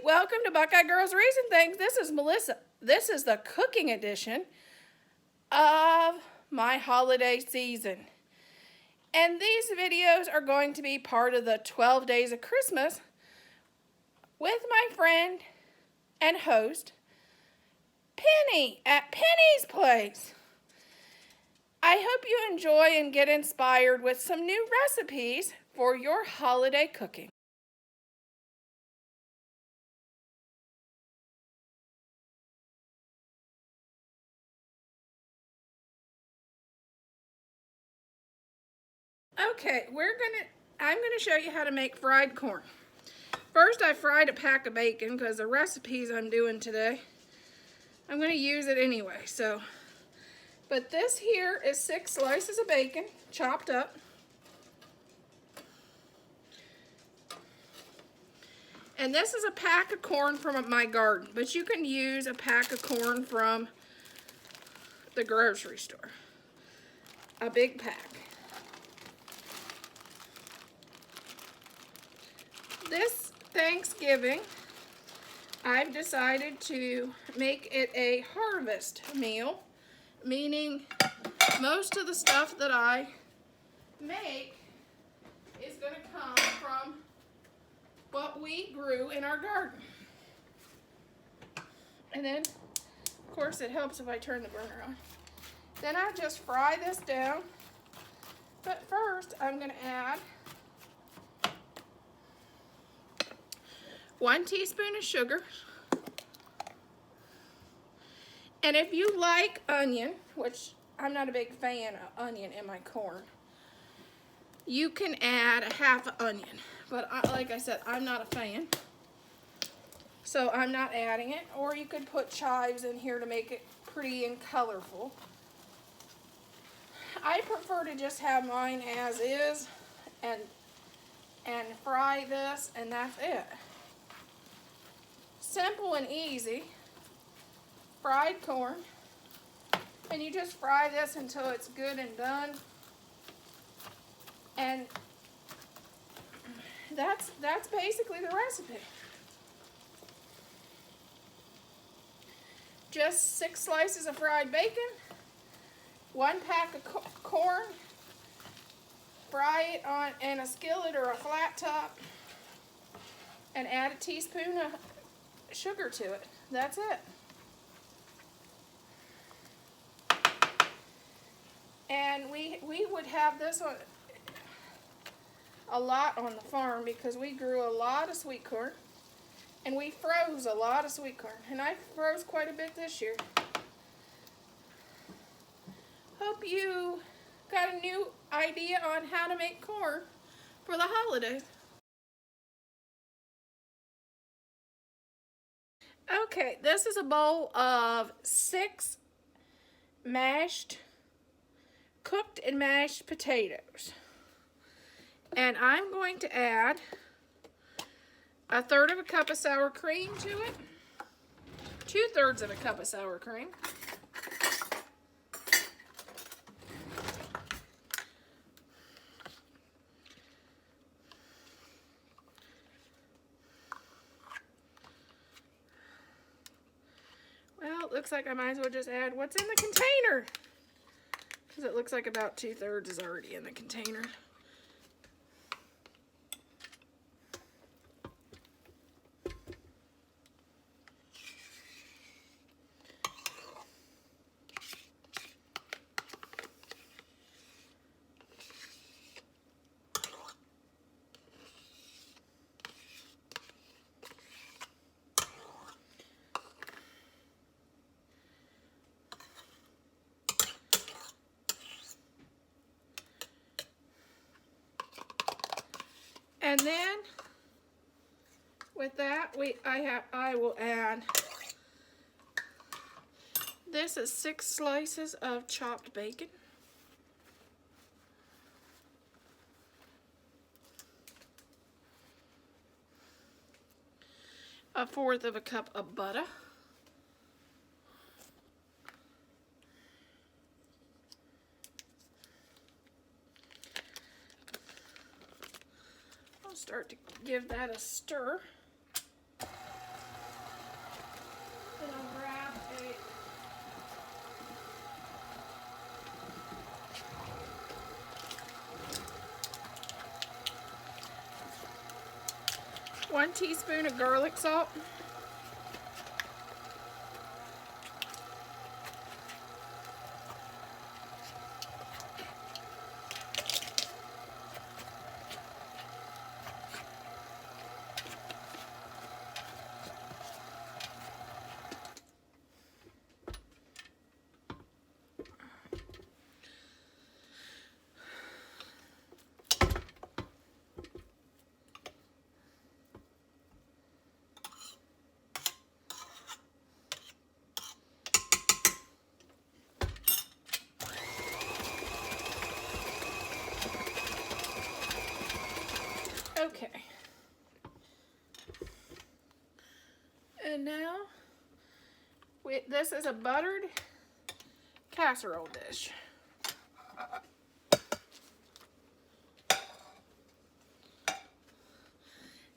welcome to Buckeye Girls Reason Things. This is Melissa. This is the cooking edition of my holiday season. And these videos are going to be part of the 12 Days of Christmas with my friend and host, Penny, at Penny's Place. I hope you enjoy and get inspired with some new recipes for your holiday cooking. Okay, I'm gonna show you how to make fried corn. First, I fried a pack of bacon because the recipes I'm doing today, I'm gonna use it anyway. But this here is 6 slices of bacon, chopped up. And this is a pack of corn from my garden, but you can use a pack of corn from the grocery store. A big pack. This Thanksgiving, I've decided to make it a harvest meal, meaning most of the stuff that I make is going to come from what we grew in our garden. And then, of course, it helps if I turn the burner on. Then I just fry this down. But first, I'm going to add 1 teaspoon of sugar. And if you like onion, which I'm not a big fan of onion in my corn, you can add a half an onion. But like I said, I'm not a fan, so I'm not adding it. Or you could put chives in here to make it pretty and colorful. I prefer to just have mine as is and fry this, and that's it. Simple and easy. Fried corn. And you just fry this until it's good and done. And that's basically the recipe. Just 6 slices of fried bacon, 1 pack of corn, fry it in a skillet or a flat top, and add a teaspoon of sugar to it. That's it. And we would have this on a lot on the farm because we grew a lot of sweet corn, and we froze a lot of sweet corn, and I froze quite a bit this year. Hope you got a new idea on how to make corn for the holidays. Okay, this is a bowl of 6 cooked and mashed potatoes. And I'm going to add 1/3 of a cup of sour cream to it. 2/3 of a cup of sour cream. Well, it looks like I might as well just add what's in the container, because it looks like about 2/3 is already in the container. And then with that, I will add, this is 6 slices of chopped bacon, a 1/4 of a cup of butter, start to give that a stir. And I'll grab a 1 teaspoon of garlic salt. Okay. And now, this is a buttered casserole dish.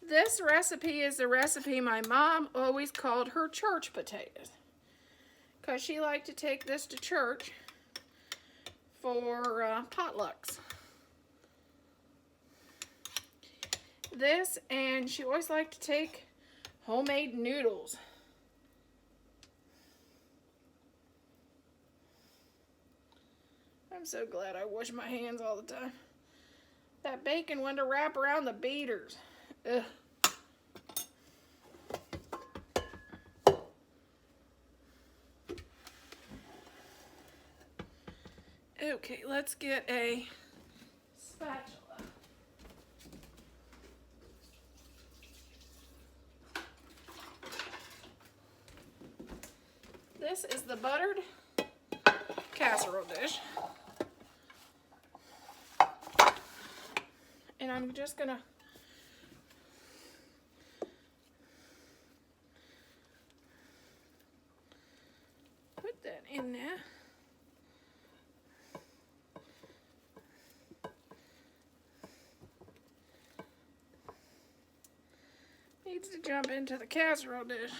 This recipe is the recipe my mom always called her church potatoes, because she liked to take this to church for potlucks. This, and she always liked to take homemade noodles. I'm so glad I wash my hands all the time. That bacon wanted to wrap around the beaters. Ugh. Okay, let's get a spatula. This is the buttered casserole dish. And I'm just gonna put that in there. Needs to jump into the casserole dish.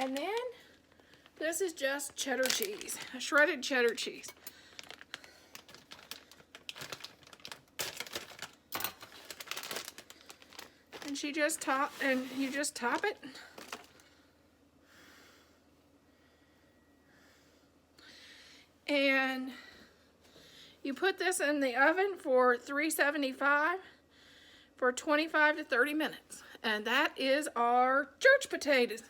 And then this is just cheddar cheese, shredded cheddar cheese. And you just top it. And you put this in the oven for 375 for 25 to 30 minutes. And that is our church potatoes.